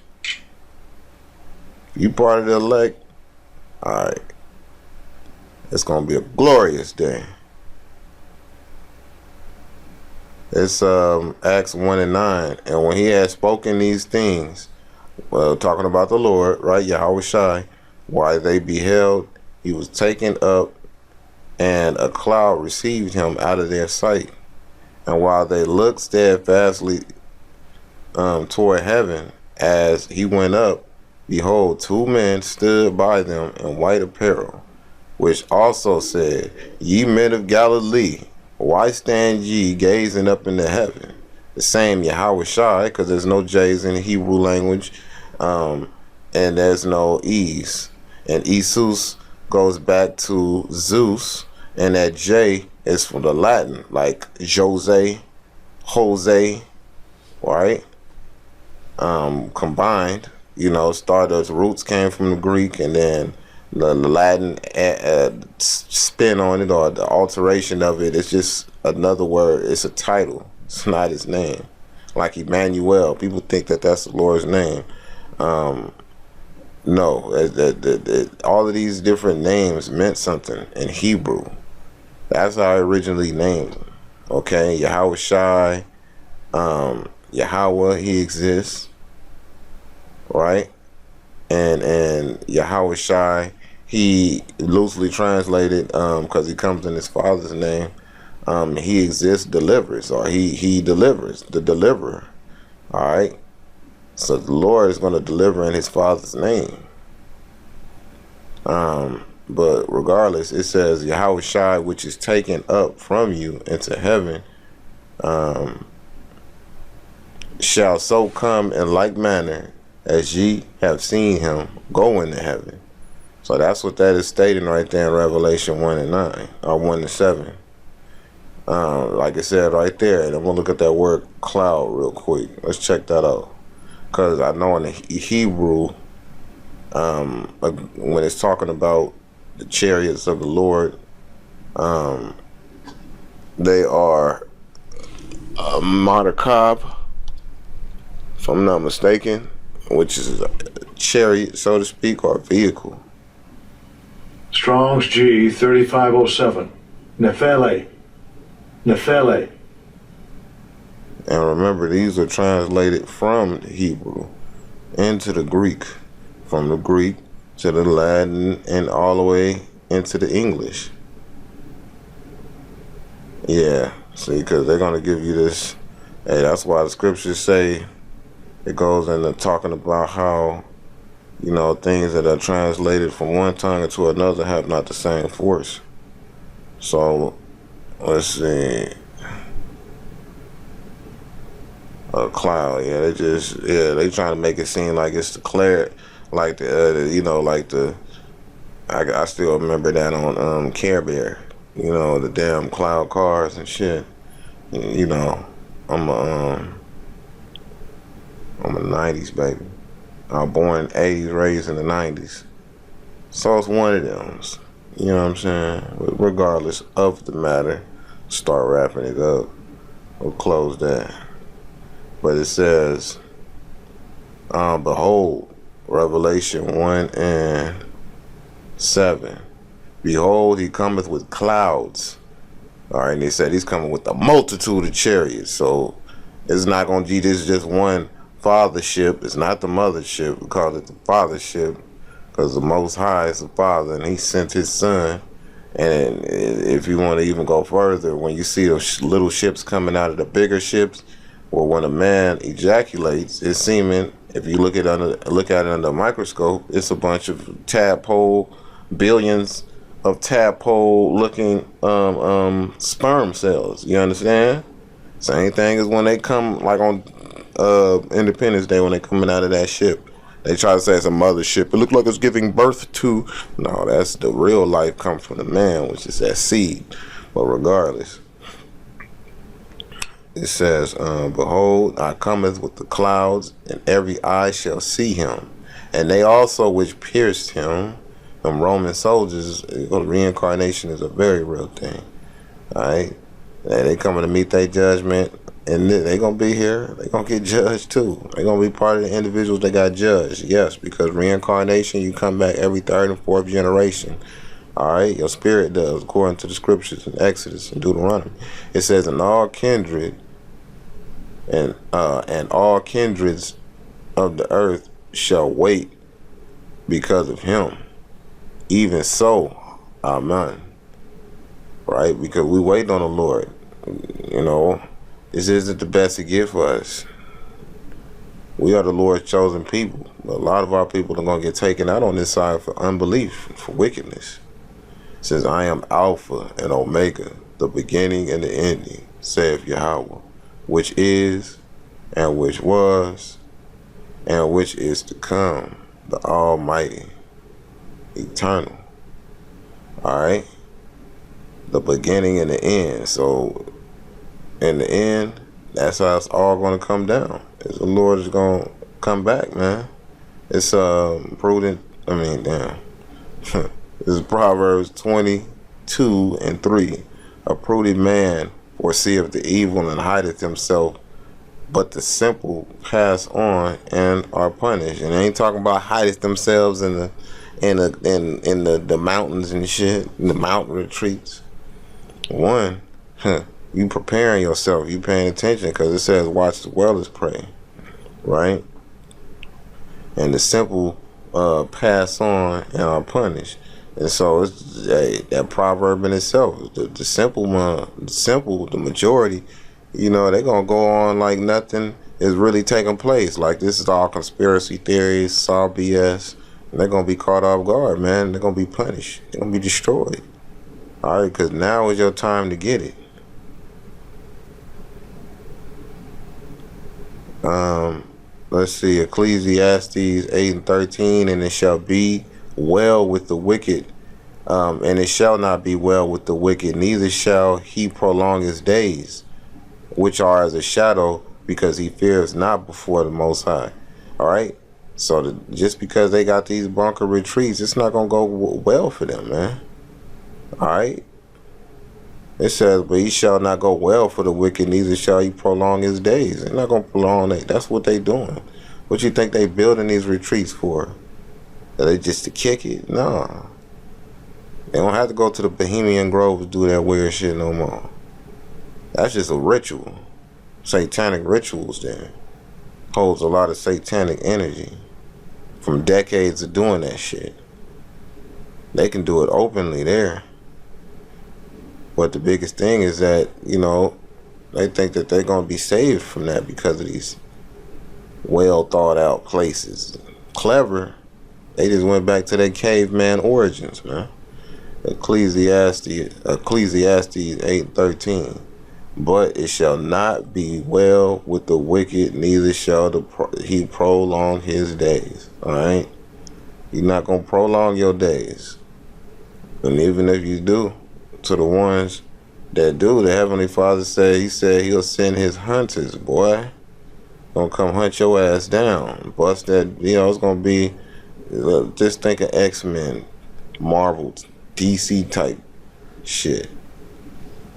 If you part of the elect, all right, it's going to be a glorious day. It's Acts 1:9. And when he had spoken these things, talking about the Lord, right, Yahweh Shai, while they beheld, he was taken up, and a cloud received him out of their sight. And while they looked steadfastly toward heaven as he went up, behold, two men stood by them in white apparel, which also said, Ye men of Galilee, why stand ye gazing up into heaven? The same Yahweh Shai, because there's no J's in the Hebrew language, and there's no E's. And Isus goes back to Zeus, and that J is from the Latin, like Jose, right? combined. Stardust roots came from the Greek, and then the Latin spin on it, or the alteration of it. It's just another word. It's a title. It's not his name. Like Emmanuel, people think that that's the Lord's name. No, all of these different names meant something in Hebrew. That's how I originally named them. Okay, Yahweh Shai, Yahweh, he exists, right? And Yahweh Shai, he loosely translated, because he comes in his father's name, he exists, delivers, or he delivers, the deliverer. All right. So the Lord is going to deliver in his father's name. But regardless, it says Yahweh Shai, which is taken up from you into heaven, shall so come in like manner as ye have seen him go into heaven. So that's what that is stating right there in Revelation 1:9, or 1:7. Like I said right there, and I'm going to look at that word cloud real quick. Let's check that out. Because I know in the Hebrew, when it's talking about the chariots of the Lord, they are Markab, if I'm not mistaken, which is a chariot, so to speak, or a vehicle. Strong's G 3507. Nephele. Nephele. And remember, these are translated from the Hebrew into the Greek, from the Greek to the Latin, and all the way into the English. Yeah, see, because they're going to give you this. Hey, that's why the scriptures say, it goes into talking about how, things that are translated from one tongue into another have not the same force. So, let's see. A cloud, yeah, they trying to make it seem like it's declared, like I still remember that on Care Bear, the damn cloud cars and shit. I'm a 90s baby. I was born 80s, raised in the 90s. So it's one of them. You know what I'm saying? But regardless of the matter, start wrapping it up. We'll close that. But it says, behold, Revelation 1:7. Behold, he cometh with clouds. All right, and they said he's coming with a multitude of chariots. So it's not going to be this just one fathership. It's not the mothership. We call it the fathership because the Most High is the Father, and he sent his Son. And if you want to even go further, when you see those little ships coming out of the bigger ships, well, when a man ejaculates, it's semen. If you look at it under a microscope, it's a bunch of tadpole, billions of tadpole-looking sperm cells. You understand? Same thing as when they come, like on Independence Day, when they coming out of that ship. They try to say it's a mothership. It looked like it's giving birth to. No, that's the real life comes from the man, which is that seed. But regardless, it says, behold, I cometh with the clouds, and every eye shall see him. And they also which pierced him, them Roman soldiers, reincarnation is a very real thing. All right? And they coming to meet their judgment, and they going to be here. They going to get judged too. They going to be part of the individuals that got judged. Yes, because reincarnation, you come back every third and fourth generation. All right? Your spirit does, according to the scriptures in Exodus and Deuteronomy. It says, in all kindred, and all kindreds of the earth shall wait because of him. Even so, amen. Right? Because we wait on the Lord. This isn't the best he gives for us. We are the Lord's chosen people. But a lot of our people are going to get taken out on this side for unbelief, for wickedness. It says, I am Alpha and Omega, the beginning and the ending, saith Yahweh, which is, and which was, and which is to come, the Almighty, eternal. Alright? The beginning and the end. So, in the end, that's how it's all going to come down. Is the Lord is going to come back, man. It's prudent. I mean, damn. This is Proverbs 22:3. A prudent man foreseeth the evil and hideth himself, but the simple pass on and are punished. And they ain't talking about hideth themselves in the mountains and shit, in the mountain retreats. You preparing yourself, you paying attention, because it says watch as well as pray, right? And the simple pass on and are punished. And so it's that proverb in itself, the simple, the majority, you know, they're gonna go on like nothing is really taking place. Like this is all conspiracy theories, it's all BS, and they're gonna be caught off guard, man. They're gonna be punished. They're gonna be destroyed. All right, because now is your time to get it. Let's see, Ecclesiastes 8:13, and it shall be well with the wicked, and it shall not be well with the wicked, neither shall he prolong his days, which are as a shadow, because he fears not before the Most High. All right, so just because they got these bunker retreats, it's not gonna go well for them, man. All right. It says, but he shall not go well for the wicked, neither shall he prolong his days. They're not going to prolong it. That's what they doing. What you think they building these retreats for? Are they just to kick it? No. They don't have to go to the Bohemian Grove to do that weird shit no more. That's just a ritual. Satanic rituals there. Holds a lot of satanic energy from decades of doing that shit. They can do it openly there. But the biggest thing is that, you know, they think that they're going to be saved from that because of these well thought out places. Clever. They just went back to their caveman origins, man. Ecclesiastes 8:13. But it shall not be well with the wicked, neither shall he prolong his days. All right? You're not going to prolong your days. And even if you do, to the ones that do, the Heavenly Father said he'll send his hunters, boy. Gonna come hunt your ass down. Bust that, you know, it's gonna be, just think of X-Men, Marvel, DC type shit.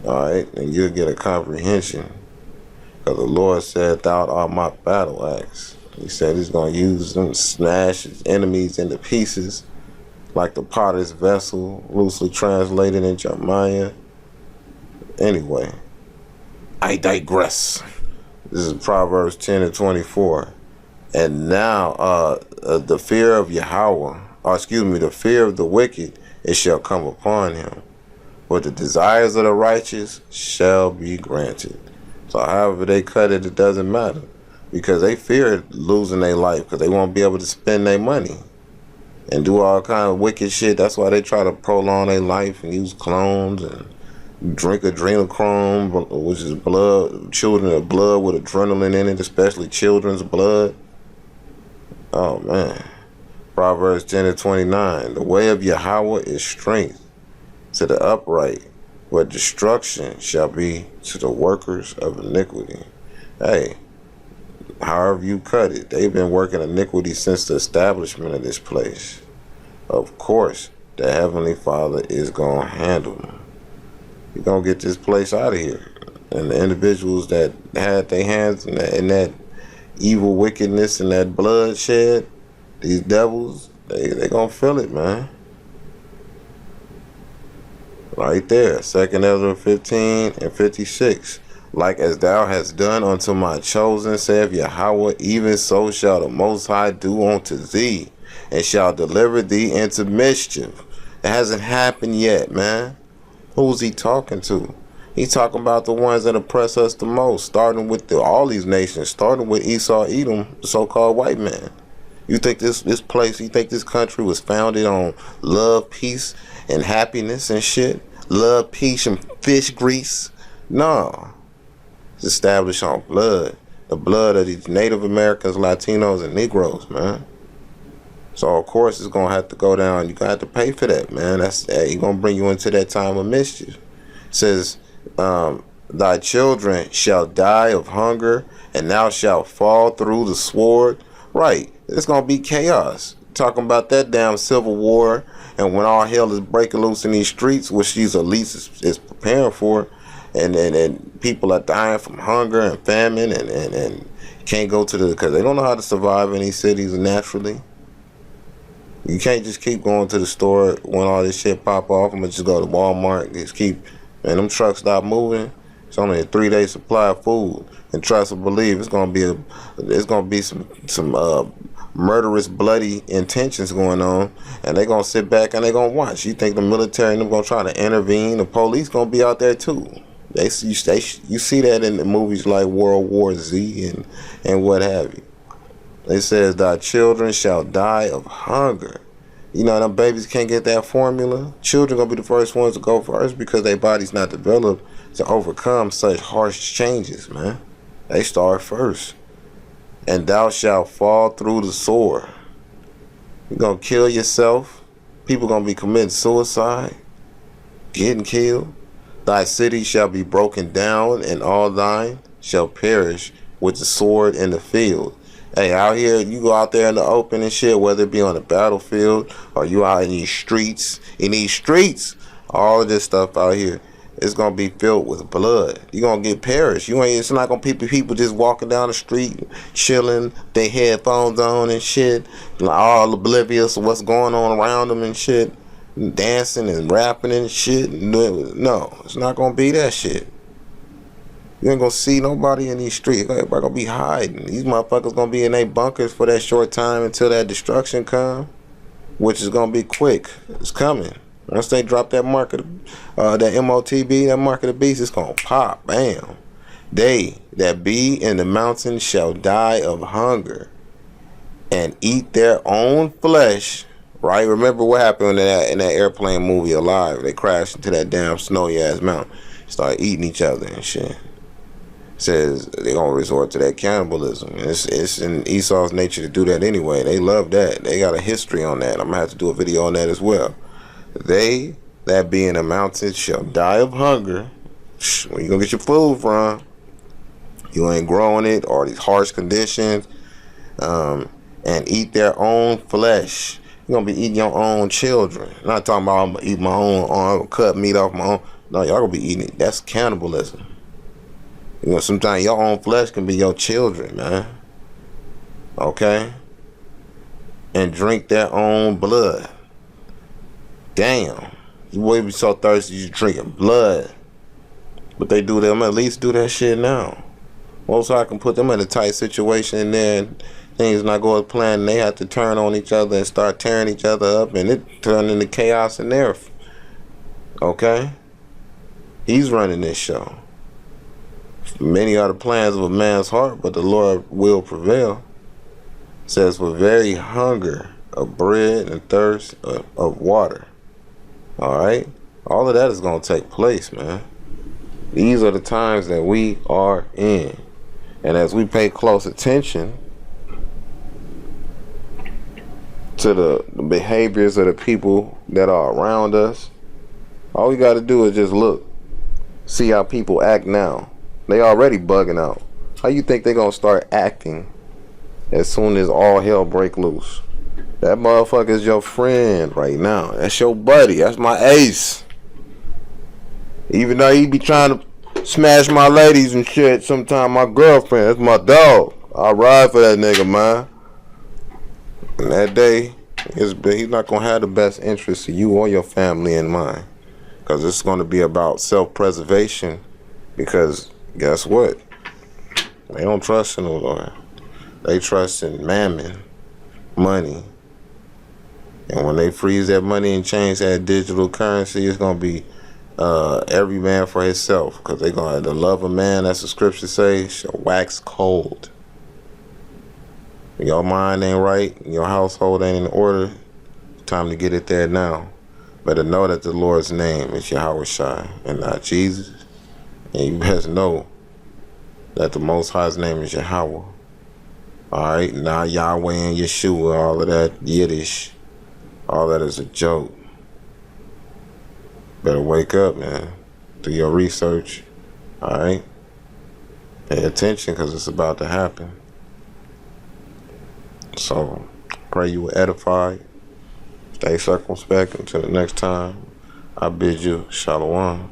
Alright, and you'll get a comprehension. Because the Lord said, thou art my battle axe. He said he's gonna use them, smash his enemies into pieces, like the potter's vessel, loosely translated in Jeremiah. Anyway, I digress. This is Proverbs 10:24. And now, the fear of Yahweh, the fear of the wicked, it shall come upon him. But the desires of the righteous shall be granted. So however they cut it, it doesn't matter. Because they fear losing their life, because they won't be able to spend their money and do all kind of wicked shit. That's why they try to prolong their life and use clones and drink adrenochrome, which is blood, children's blood with adrenaline in it, especially children's blood. Oh man. Proverbs 10:29. The way of Yahweh is strength to the upright, but destruction shall be to the workers of iniquity. Hey, however you cut it, they've been working iniquity since the establishment of this place. Of course, the Heavenly Father is going to handle them. He's going to get this place out of here. And the individuals that had their hands in that evil wickedness and that bloodshed, these devils, they going to feel it, man. Right there, 2 Ezra 15:56. Like as thou hast done unto my chosen, saith Yahweh, even so shall the Most High do unto thee, and shall deliver thee into mischief. It hasn't happened yet, man. Who's he talking to? He's talking about the ones that oppress us the most, starting with all these nations, starting with Esau, Edom, the so-called white man. You think this place, you think this country was founded on love, peace, and happiness and shit? Love, peace, and fish grease? No. It's established on blood. The blood of these Native Americans, Latinos, and Negroes, man. So, of course, it's going to have to go down. You're going to have to pay for that, man. He's going to bring you into that time of mischief. It says, thy children shall die of hunger, and thou shalt fall through the sword, Right. It's going to be chaos. Talking about that damn civil war and when all hell is breaking loose in these streets, which these elites is preparing for, and people are dying from hunger and famine and can't go to because they don't know how to survive in these cities naturally. You can't just keep going to the store when all this shit pop off. I'm gonna just go to Walmart, just keep, and them trucks stop moving. It's only a 3-day supply of food, and trust and believe it's gonna be some murderous, bloody intentions going on, and they gonna sit back and they gonna watch. You think the military and them gonna try to intervene? The police gonna be out there too. You see that in the movies like World War Z and what have you. It says thy children shall die of hunger. You know, them babies can't get that formula. Children gonna be the first ones to go first because their body's not developed to overcome such harsh changes, man. They start first. And thou shalt fall through the sword. You're gonna kill yourself. People gonna be committing suicide, getting killed. Thy city shall be broken down, and all thine shall perish with the sword in the field. Hey, out here, you go out there in the open and shit, whether it be on the battlefield or you out in these streets, all of this stuff out here, it's gonna be filled with blood. You're gonna get perished. It's not gonna be people just walking down the street, chilling, they headphones on and shit, all oblivious of what's going on around them and shit, dancing and rapping and shit. No, it's not gonna be that shit. You ain't gonna see nobody in these streets. Everybody gonna be hiding. These motherfuckers gonna be in their bunkers for that short time until that destruction come, which is gonna be quick. It's coming. Once they drop that market, that MOTB, that mark of the beast, it's gonna pop. Bam. They that be in the mountains shall die of hunger and eat their own flesh. Right? Remember what happened in that airplane movie Alive? They crashed into that damn snowy ass mountain, started eating each other and shit. Says they're gonna resort to that cannibalism. It's in Esau's nature to do that anyway. They love that. They got a history on that. I'm gonna have to do a video on that as well. They that be in the mountains shall die of hunger. Where you gonna get your food from? You ain't growing it, or these harsh conditions, and eat their own flesh. You're gonna be eating your own children. I'm not talking about I'm gonna eat my own, I'm gonna cut meat off my own. No, y'all gonna be eating it. That's cannibalism. You know, sometimes your own flesh can be your children, man. Okay? And drink their own blood. Damn. You would be so thirsty you drinking blood. But they do them, at least do that shit now. Most I can put them in a tight situation in there and things not go as planned, and they have to turn on each other and start tearing each other up, and it turned into chaos in there. Okay? He's running this show. Many are the plans of a man's heart, but the Lord will prevail. It says, for very hunger of bread and thirst of water. Alright? All of that is going to take place, man. These are the times that we are in. And as we pay close attention to the behaviors of the people that are around us, all we got to do is just look. See how people act now. They already bugging out. How you think they gonna start acting as soon as all hell break loose? That motherfucker is your friend right now. That's your buddy. That's my ace. Even though he be trying to smash my ladies and shit, sometimes my girlfriend, that's my dog. I ride for that nigga, man. And that day, he's not gonna have the best interest of you or your family in mind. Because it's gonna be about self-preservation. Because guess what? They don't trust in the Lord. They trust in mammon, money. And when they freeze that money and change that digital currency, it's going to be every man for himself. Because they're going to, the love of man, as the scripture says, shall wax cold. Your mind ain't right, your household ain't in order, time to get it there now. Better know that the Lord's name is Yahweh Shai and not Jesus. And you best know that the Most High's name is Yahweh. Alright, now Yahweh and Yeshua, all of that Yiddish, all that is a joke. Better wake up, man. Do your research. Alright? Pay attention, because it's about to happen. So, pray you were edified. Stay circumspect until the next time. I bid you shalom.